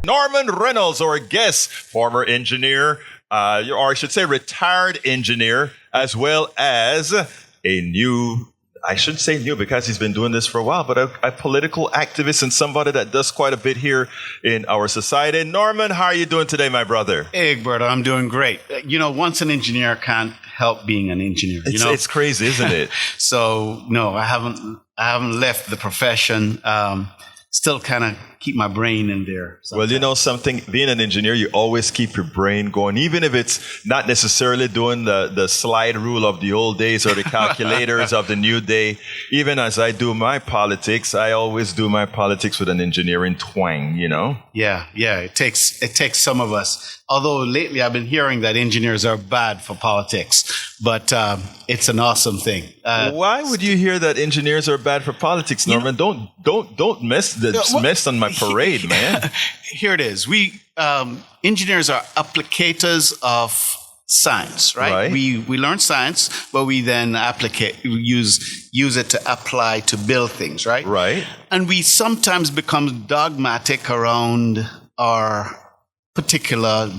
Norman Rennalls, our guest, former engineer, or I should say retired engineer, as well as a new, I shouldn't say new because he's been doing this for a while, but a political activist and somebody that does quite a bit here in our society. Norman, how are you doing today, my brother? Hey, Egberto, I'm doing great. Once an engineer can't help being an engineer. It's crazy, isn't it? So no, I haven't left the profession. Still kind of keep my brain in there. Sometimes. Well, you know something, being an engineer, you always keep your brain going, even if it's not necessarily doing the slide rule of the old days or the calculators of the new day. Even as I do my politics, I always do my politics with an engineering twang, Yeah. It takes some of us. Although lately I've been hearing that engineers are bad for politics, but it's an awesome thing. Why would you hear that engineers are bad for politics, Norman? Don't mess on my parade, man. Here it is. We engineers are applicators of science, right? We learn science, but we then use it to apply to build things, right? Right. And we sometimes become dogmatic around our particular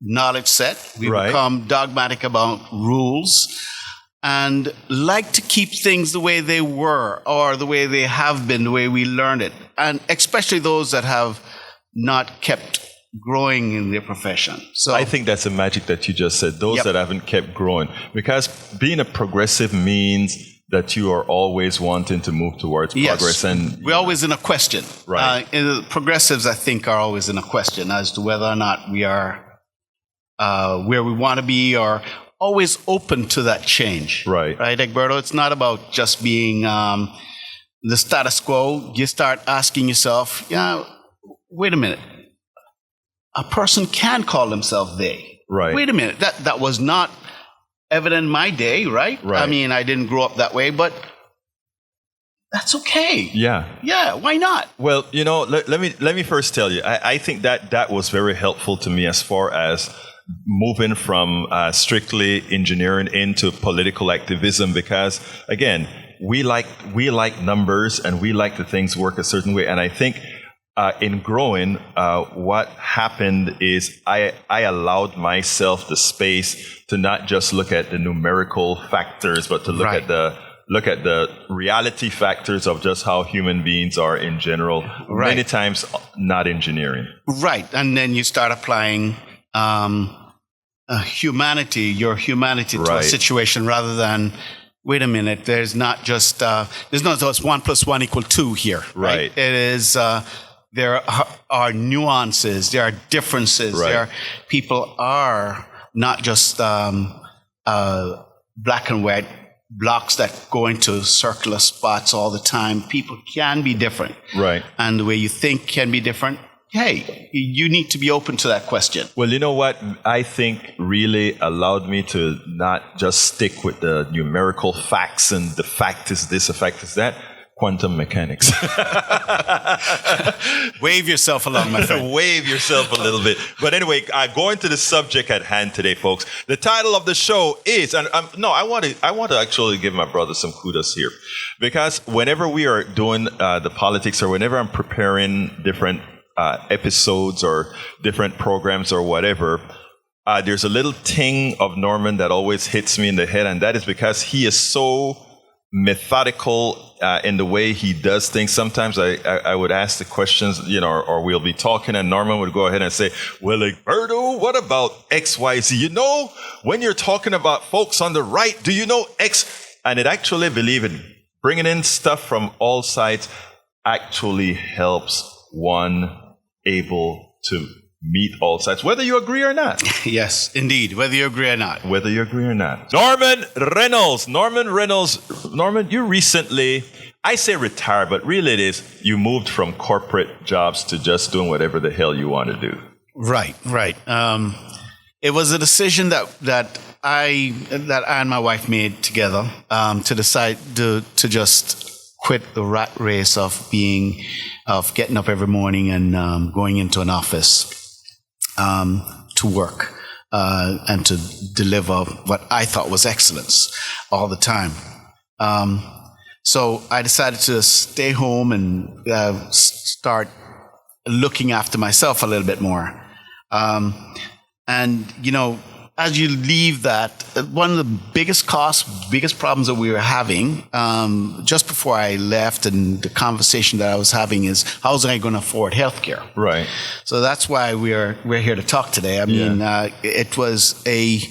knowledge set. We become dogmatic about rules and like to keep things the way they were or the way they have been, the way we learned it. And especially those that have not kept growing in their profession. So I think that's the magic that you just said, those that haven't kept growing. Because being a progressive means that you are always wanting to move towards progress. And we're always in a question. Right. Progressives, I think, are always in a question as to whether or not we are where we want to be or always open to that change. Right, Egberto? It's not about just being the status quo. You start asking yourself, wait a minute. A person can call themselves they. Right. Wait a minute. That was not evident in my day, right? I mean, I didn't grow up that way, but that's okay. Yeah, why not? Well, let me first tell you, I think that was very helpful to me as far as moving from strictly engineering into political activism, because again, we like numbers and we like the things work a certain way, and I think in growing, what happened is I allowed myself the space to not just look at the numerical factors, but to look at the reality factors of just how human beings are in general. Many times, not engineering. Right, and then you start applying your humanity to a situation rather than. Wait a minute. There's not just 1 + 1 = 2 here. Right. It is. There are nuances. There are differences. People are not just black and white blocks that go into circular spots all the time. People can be different. Right. And the way you think can be different. Hey, you need to be open to that question. Well, you know what I think really allowed me to not just stick with the numerical facts and the fact is this, the fact is that. Quantum mechanics. Wave yourself along, my friend. Wave yourself a little bit. But anyway, going to the subject at hand today, folks. The title of the show is, and I want to actually give my brother some kudos here, because whenever we are doing the politics, or whenever I'm preparing different episodes or different programs or whatever, there's a little ting of Norman that always hits me in the head, and that is because he is so methodical in the way he does things. Sometimes I would ask the questions, or we'll be talking, and Norman would go ahead and say, well, Egberto, what about X, Y, Z? When you're talking about folks on the right, do you know X? And it actually, believe it, bringing in stuff from all sides actually helps one able to meet all sides, whether you agree or not. Yes, indeed, whether you agree or not. Whether you agree or not. Norman Rennalls. Norman, you recently, I say retired, but really it is, you moved from corporate jobs to just doing whatever the hell you want to do. Right. It was a decision that I and my wife made together to decide to just quit the rat race of getting up every morning and going into an office to work and to deliver what I thought was excellence all the time. So I decided to stay home and start looking after myself a little bit more. And, as you leave that, one of the biggest problems that we were having, just before I left, and the conversation that I was having is, how was I going to afford healthcare? Right. So that's why we're here to talk today. I mean, it was a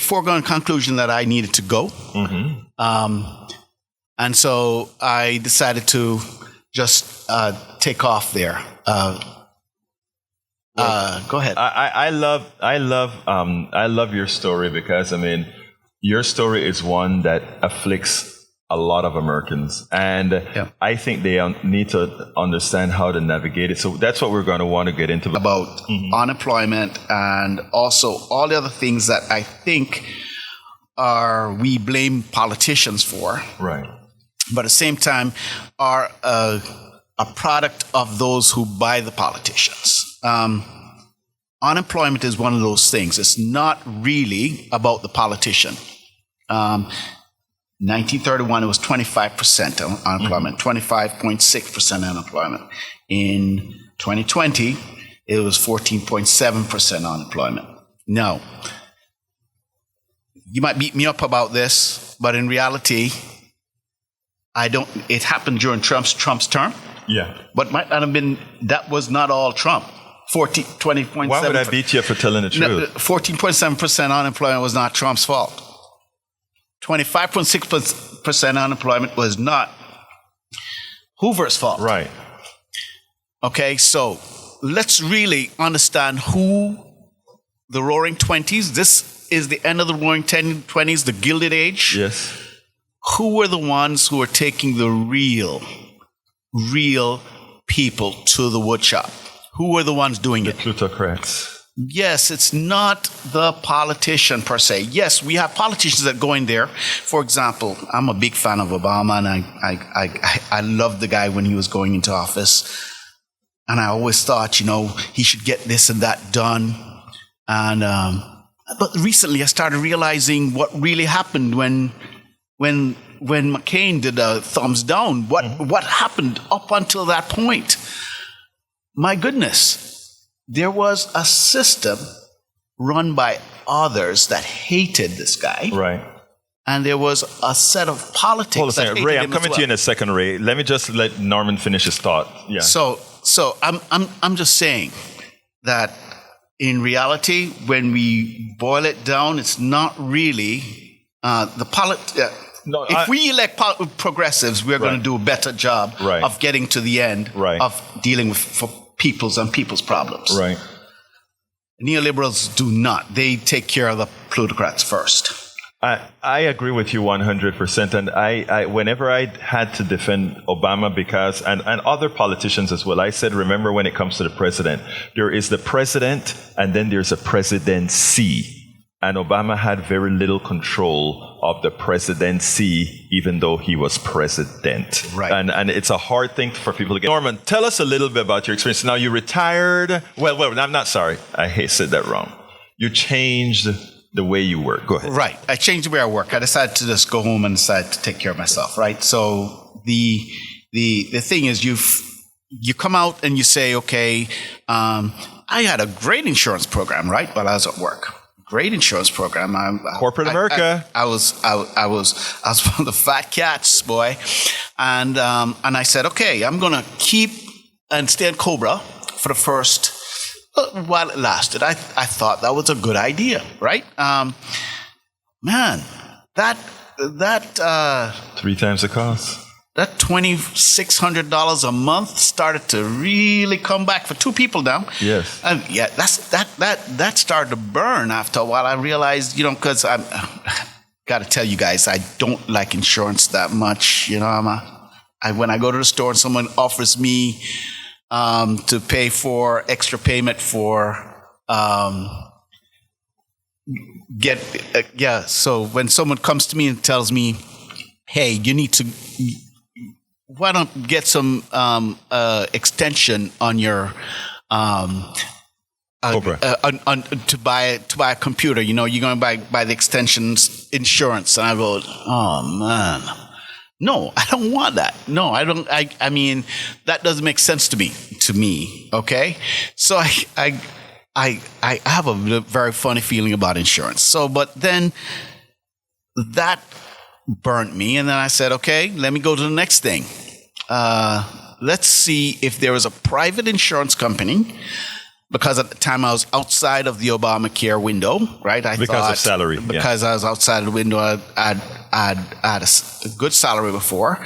foregone conclusion that I needed to go. And so I decided to just take off there. Go ahead. I love your story, because your story is one that afflicts a lot of Americans, and I think they need to understand how to navigate it. So that's what we're going to want to get into about unemployment, and also all the other things that I think we blame politicians for, right? But at the same time are a product of those who buy the politicians. Unemployment is one of those things. It's not really about the politician. 1931, it was 25% unemployment, 25.6% unemployment. In 2020, it was 14.7% unemployment. Now, you might beat me up about this, but in reality, it happened during Trump's term. Yeah. But might not have been, that was not all Trump. 20.7%. Why would I beat you up for telling the truth? 14.7% unemployment was not Trump's fault. 25.6% unemployment was not Hoover's fault. Right. Okay, so let's really understand who the Roaring Twenties, this is the end of the Roaring 20s, the Gilded Age. Yes. Who were the ones who were taking the real people to the woodshop? Who were the ones doing it? Plutocrats. Yes, it's not the politician per se. Yes, we have politicians that go in there. For example, I'm a big fan of Obama, and I loved the guy when he was going into office. And I always thought, he should get this and that done. And but recently I started realizing what really happened when McCain did a thumbs down. What happened up until that point? My goodness, there was a system run by others that hated this guy. Right. And there was a set of politics. Hold on a that second. Ray, hated I'm him as coming to well. you in a second, Ray. Let me just let Norman finish his thought. Yeah. So I'm just saying that in reality, when we boil it down, it's not really No, if we elect progressives, we're going to do a better job of getting to the end of dealing with for people's problems. Right. Neoliberals do not. They take care of the plutocrats first. I agree with you 100%. And I whenever I had to defend Obama, because, and other politicians as well, I said, remember, when it comes to the president, there is the president and then there's a presidency. And Obama had very little control of the presidency, even though he was president. Right. And it's a hard thing for people to get. Norman, tell us a little bit about your experience. Now, you retired. Well, I'm not sorry. I said that wrong. You changed the way you work. Go ahead. Right. I changed the way I work. I decided to just go home and decide to take care of myself. Right. So the thing is, you come out and you say, okay, I had a great insurance program, right, while I was at work. Great insurance program. Corporate America. I was one of the fat cats, boy, and I said, okay, I'm gonna keep and stay in Cobra for the first while it lasted. I thought that was a good idea, right? Man, that 3 times the cost. That $2,600 a month started to really come back for 2 people now. Yes. And yeah, that started to burn after a while. I realized, because I got to tell you guys, I don't like insurance that much. When I go to the store and someone offers me to pay for extra payment for So when someone comes to me and tells me, hey, you need to. Why don't get some extension on your to buy a computer? You're going to buy the extensions insurance, and I go, oh man, No, I don't want that. No, I don't. I mean, that doesn't make sense to me. Okay, so I have a very funny feeling about insurance. So, but then that burnt me, and then I said, okay, let me go to the next thing. Let's see if there is a private insurance company, because at the time I was outside of the Obamacare window, right? Because of salary. Because I was outside of the window, I'd had a good salary before.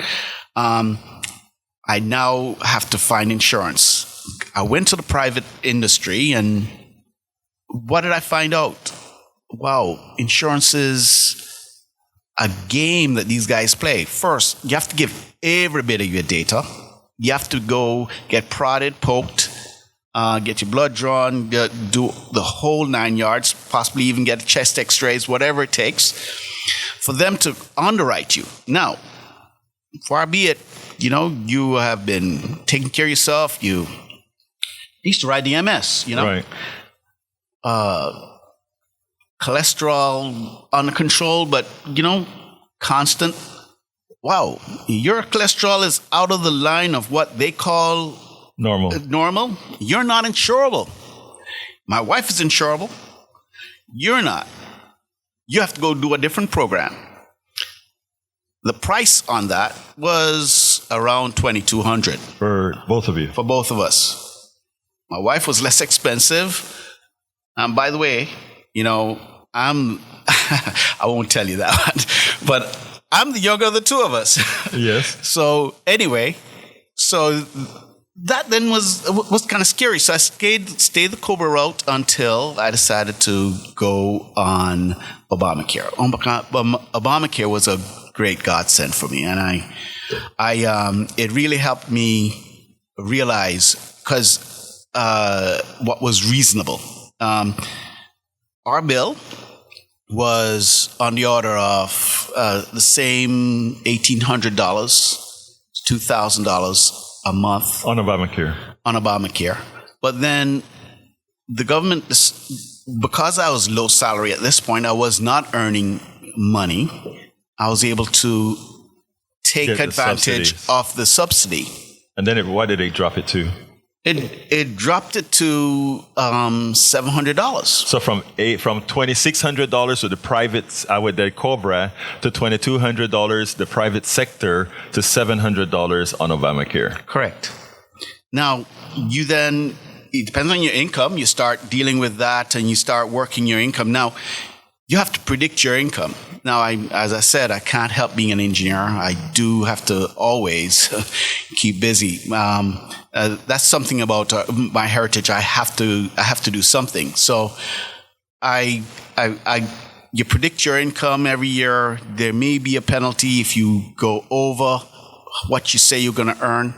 I now have to find insurance. I went to the private industry, and what did I find out? Wow, insurance is a game that these guys play. First, you have to give every bit of your data. You have to go get prodded, poked, get your blood drawn, do the whole 9 yards, possibly even get chest x-rays, whatever it takes for them to underwrite you. Now, far be it, you have been taking care of yourself. You used to ride the MS, Right. Cholesterol under control, but, constant. Wow, your cholesterol is out of the line of what they call normal. You're not insurable. My wife is insurable. You're not. You have to go do a different program. The price on that was around $2,200 For both of you. for both of us. My wife was less expensive. By the way, I'm I won't tell you that, but I'm the younger of the two of us. Yes. So anyway, that then was kind of scary. So I stayed the COBRA route until I decided to go on Obamacare. Obamacare was a great godsend for me, and I it really helped me realize what was reasonable. Our bill was on the order of the same $1,800, $2,000 a month On Obamacare. But then the government, because I was low salary at this point, I was not earning money. I was able to take Get the advantage subsidies. of the subsidy. And then why did they drop it to? It dropped it to $700. So from $2,600 to the private, with the COBRA, to $2,200 the private sector, to $700 on Obamacare. Correct. Now, it depends on your income. You start dealing with that and you start working your income. Now, you have to predict your income. Now, as I said, I can't help being an engineer. I do have to always keep busy. That's something about my heritage. I have to do something. So, you predict your income every year. There may be a penalty if you go over what you say you're going to earn.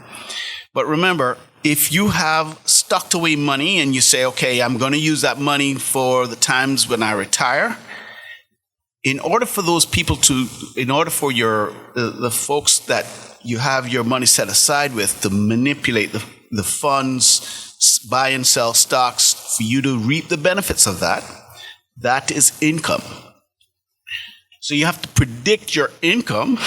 But remember, if you have stocked away money and you say, okay, I'm going to use that money for the times when I retire, in order for those people the folks that you have your money set aside with to manipulate the funds, buy and sell stocks, for you to reap the benefits of that is income. So you have to predict your income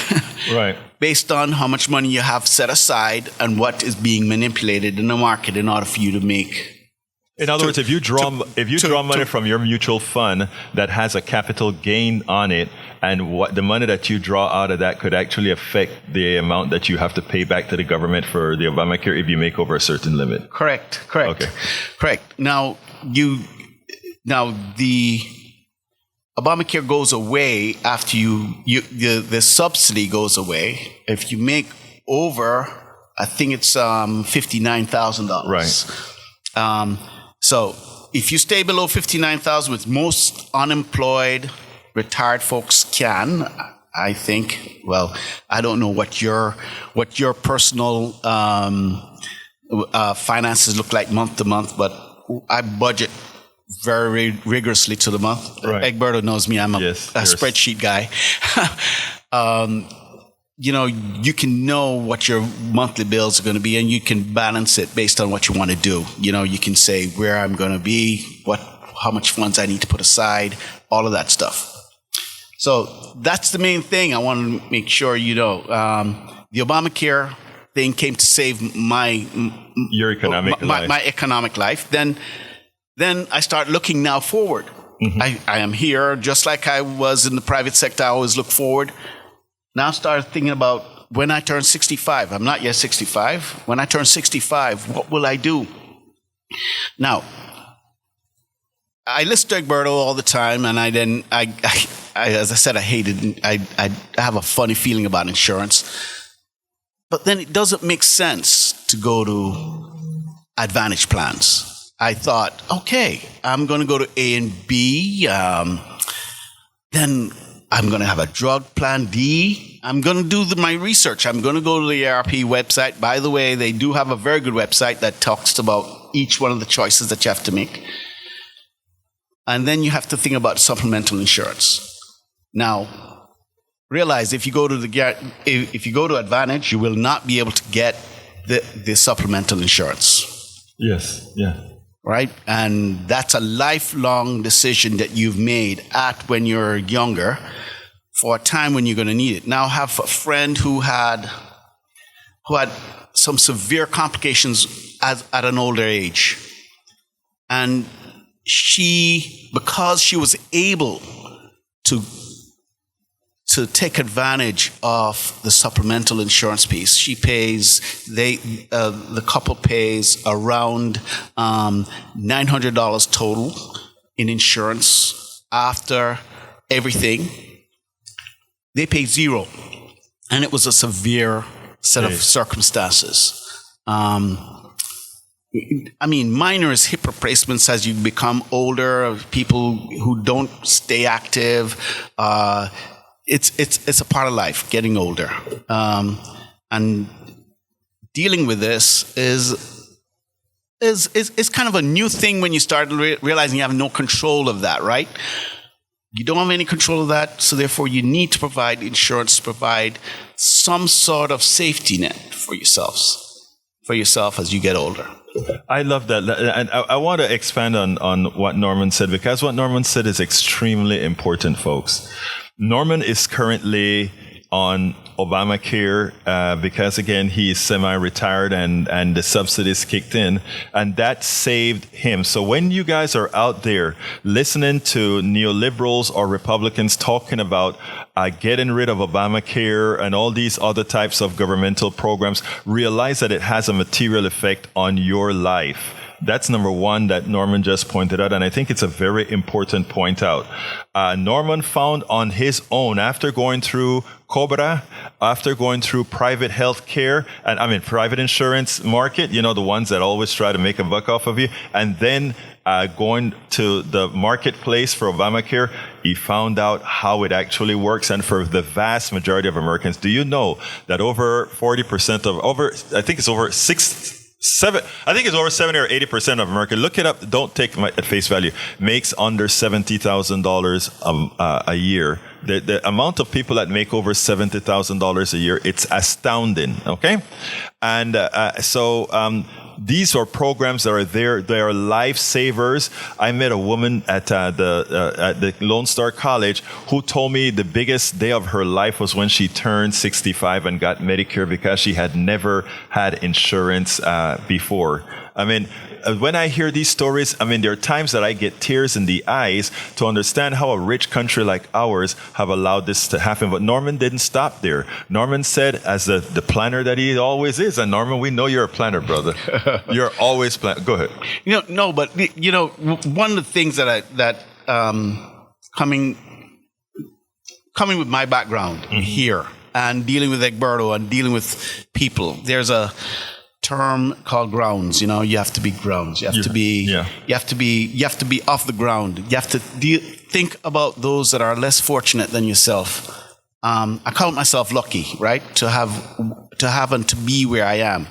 Right. based on how much money you have set aside and what is being manipulated in the market in order for you to make. In other words, if you draw money from your mutual fund that has a capital gain on it, and what the money that you draw out of that could actually affect the amount that you have to pay back to the government for the Obamacare if you make over a certain limit. Correct. Okay. Correct. Now the Obamacare goes away after the subsidy goes away if you make over, I think it's $59,000. Right. So if you stay below $59,000, which most unemployed retired folks can, I think. Well, I don't know what your personal finances look like month to month, but I budget very rigorously to the month. Right. Egberto knows me; I'm a Yes. spreadsheet guy. You can know what your monthly bills are going to be, and you can balance it based on what you want to do. You can say where I'm going to be, how much funds I need to put aside, all of that stuff. So that's the main thing I want to make sure you know. The Obamacare thing came to save Your economic life. My economic life. Then I start looking now forward. I am here just like I was in the private sector. I always look forward. Now I start thinking about when I turn 65. I'm not yet 65. When I turn 65, what will I do? Now, I listen to Egberto all the time, and I as I said, I hated. I have a funny feeling about insurance, but then it doesn't make sense to go to Advantage plans. I thought, okay, I'm going to go to A and B. Then I'm going to have a drug plan D. I'm going to do my research. I'm going to go to the ARP website. By the way, they do have a very good website that talks about each one of the choices that you have to make. And then you have to think about supplemental insurance. Now, realize if you go to Advantage, you will not be able to get the supplemental insurance. Yes, yeah. Right? And that's a lifelong decision that you've made when you're younger for a time when you're going to need it. Now I have a friend who had some severe complications at an older age. And because she was able to take advantage of the supplemental insurance piece, the couple pays around $900 total in insurance after everything. They pay zero, and it was a severe set of circumstances. Minor is hip replacements as you become older. People who don't stay active. It's a part of life, getting older. And dealing with this is kind of a new thing when you start realizing you have no control of that, right? You don't have any control of that, so therefore you need to provide insurance to provide some sort of safety net for yourself as you get older. I love that. And I want to expand on what Norman said, because what Norman said is extremely important, folks. Norman is currently on Obamacare because, again, he is semi-retired and the subsidies kicked in, and that saved him. So when you guys are out there listening to neoliberals or Republicans talking about getting rid of Obamacare and all these other types of governmental programs, realize that it has a material effect on your life. That's number one that Norman just pointed out, and I think it's a very important point out. Norman found on his own, after going through COBRA, after going through private health care, private insurance market, the ones that always try to make a buck off of you, and then going to the marketplace for Obamacare, he found out how it actually works. And for the vast majority of Americans, do you know that over 40% I think it's over 70 or 80% of America. Look it up. Don't take my at face value. Makes under $70,000 a year. The amount of people that make over $70,000 a year, it's astounding. Okay, and these are programs that are there. They are lifesavers. I met a woman at the Lone Star College who told me the biggest day of her life was when she turned 65 and got Medicare because she had never had insurance before. When I hear these stories, there are times that I get tears in the eyes to understand how a rich country like ours have allowed this to happen. But Norman didn't stop there. Norman said, as the planner that he always is, and Norman, we know you're a planner, brother. You're always planning. Go ahead. One of the things that coming with my background here and dealing with Egberto and dealing with people, there's a term called grounds. You have to be grounds. You have to be off the ground. You have to think about those that are less fortunate than yourself. I count myself lucky, right, to have and to be where I am.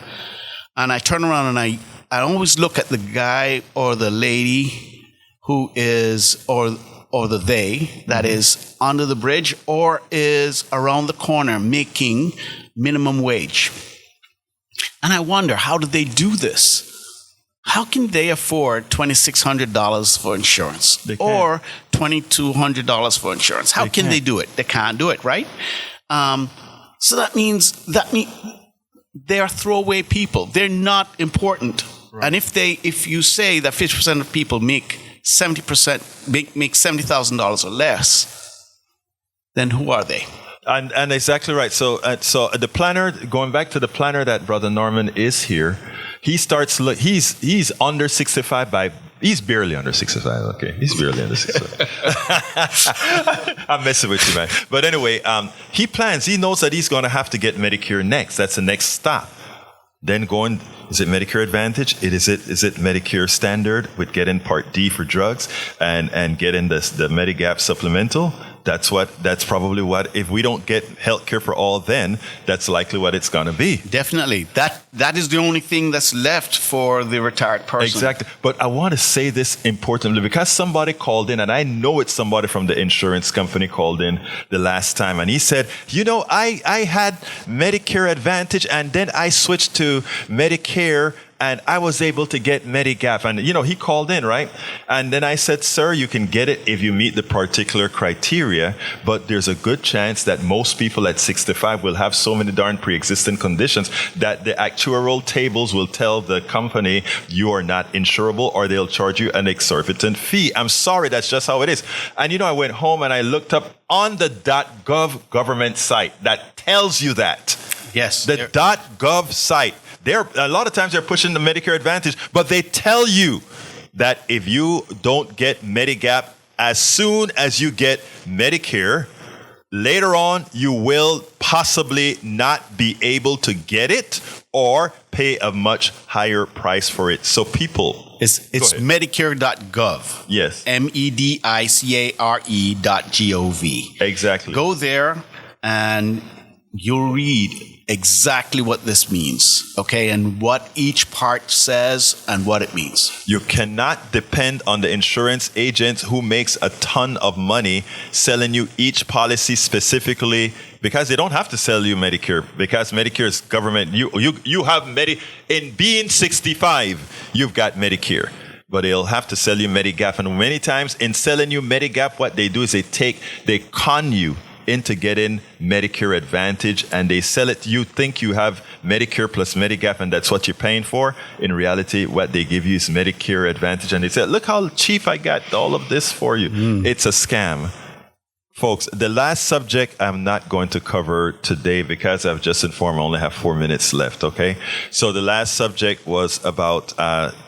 And I turn around and I always look at the guy or the lady who is or the they that is under the bridge or is around the corner making minimum wage. And I wonder, how do they do this? how can they afford $2,600 for insurance or $2,200 for insurance? How can they do it? They can't do it, right? So that means they are throwaway people. They're not important. Right. And if you say that 50% of people make $70,000 or less, then who are they? And exactly right. So the planner, going back to the planner that Brother Norman is here, he starts. He's under 65 He's barely under 65. Okay, he's barely under 65. I'm messing with you, man. But anyway, he plans. He knows that he's going to have to get Medicare next. That's the next stop. Then is it Medicare Advantage? Is it Medicare Standard with getting Part D for drugs and getting the Medigap supplemental? That's probably what, if we don't get health care for all, then that's likely what it's going to be. Definitely. That is the only thing that's left for the retired person. Exactly. But I want to say this importantly because somebody called in, and I know it's somebody from the insurance company called in the last time, and he said, I had Medicare Advantage, and then I switched to Medicare, and I was able to get Medigap. And, he called in, right? And then I said, sir, you can get it if you meet the particular criteria, but there's a good chance that most people at 65 will have so many darn pre-existing conditions that the actuarial tables will tell the company you are not insurable, or they'll charge you an exorbitant fee. I'm sorry, that's just how it is. And, I went home and I looked up on the .gov government site that tells you that. Yes. The .gov site. A lot of times they're pushing the Medicare Advantage, but they tell you that if you don't get Medigap as soon as you get Medicare, later on you will possibly not be able to get it or pay a much higher price for it. So people... It's Medicare.gov. Yes. MEDICARE.gov. Exactly. Go there and you'll read exactly what this means, okay, and what each part says and what it means. You cannot depend on the insurance agent who makes a ton of money selling you each policy specifically, because they don't have to sell you Medicare, because Medicare is government. You have in being 65, you've got Medicare. But they'll have to sell you Medigap. And many times in selling you Medigap, what they do is they con you into getting Medicare Advantage, and they sell it. You think you have Medicare plus Medigap, and that's what you're paying for. In reality, what they give you is Medicare Advantage, and they say, look how cheap I got all of this for you. It's a scam. Folks, the last subject I'm not going to cover today because I've just informed I only have 4 minutes left, okay? So the last subject was about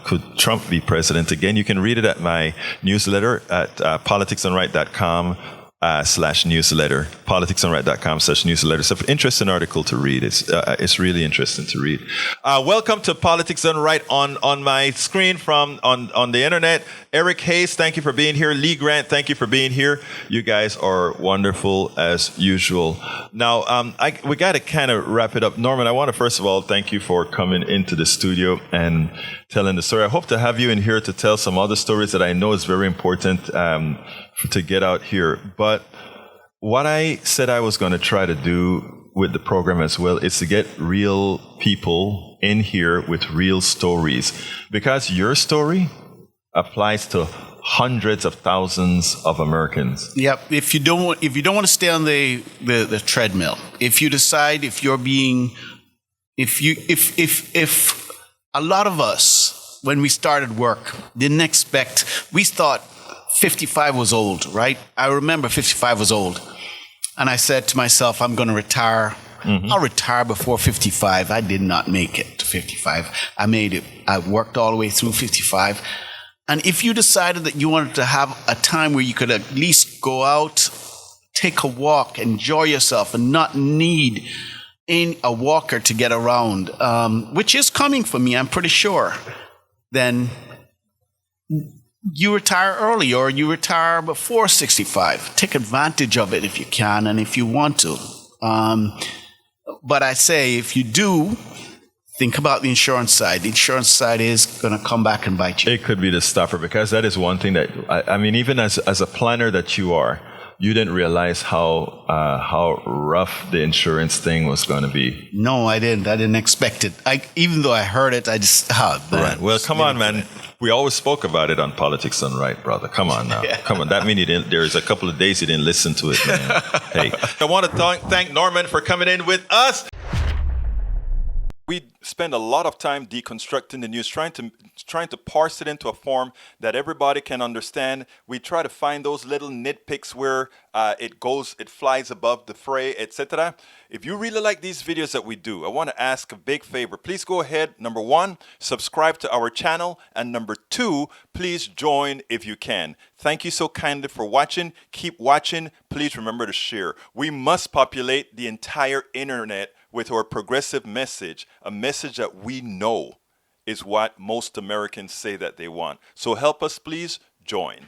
could Trump be president again? You can read it at my newsletter at politicsandright.com. /newsletter, politicsandright.com/newsletter. It's an interesting article to read. It's really interesting to read. Welcome to Politics Done Right on my screen on the internet. Eric Hayes, thank you for being here. Lee Grant, thank you for being here. You guys are wonderful as usual. Now, we got to kind of wrap it up. Norman, I want to first of all thank you for coming into the studio and telling the story. I hope to have you in here to tell some other stories that I know is very important to get out here. But what I said I was going to try to do with the program as well is to get real people in here with real stories, because your story applies to hundreds of thousands of Americans. Yep. If you don't want to stay on the treadmill, if you decide if a lot of us, when we started work, didn't expect, we thought 55 was old, right? I remember 55 was old. And I said to myself, I'm going to retire. Mm-hmm. I'll retire before 55. I did not make it to 55. I made it. I worked all the way through 55. And if you decided that you wanted to have a time where you could at least go out, take a walk, enjoy yourself, and not need a walker to get around, which is coming for me, I'm pretty sure, then you retire early or you retire before 65. Take advantage of it if you can and if you want to. But I say, if you do, think about the insurance side. The insurance side is going to come back and bite you. It could be the stopper, because that is one thing that, I mean, even as a planner that you are, you didn't realize how rough the insurance thing was going to be. No, I didn't. I didn't expect it. Even though I heard it, I just right. Well, come on, man. We always spoke about it on Politics Done Right, brother. Come on now. Yeah. Come on. That means you didn't. There's a couple of days you didn't listen to it, man. Hey, I want to thank Norman for coming in with us. We spend a lot of time deconstructing the news, trying to parse it into a form that everybody can understand. We try to find those little nitpicks where it flies above the fray, etc. If you really like these videos that we do, I want to ask a big favor. Please go ahead. Number 1, subscribe to our channel. And number 2, please join if you can. Thank you so kindly for watching. Keep watching. Please remember to share. We must populate the entire internet with our progressive message, a message that we know is what most Americans say that they want. So help us, please join.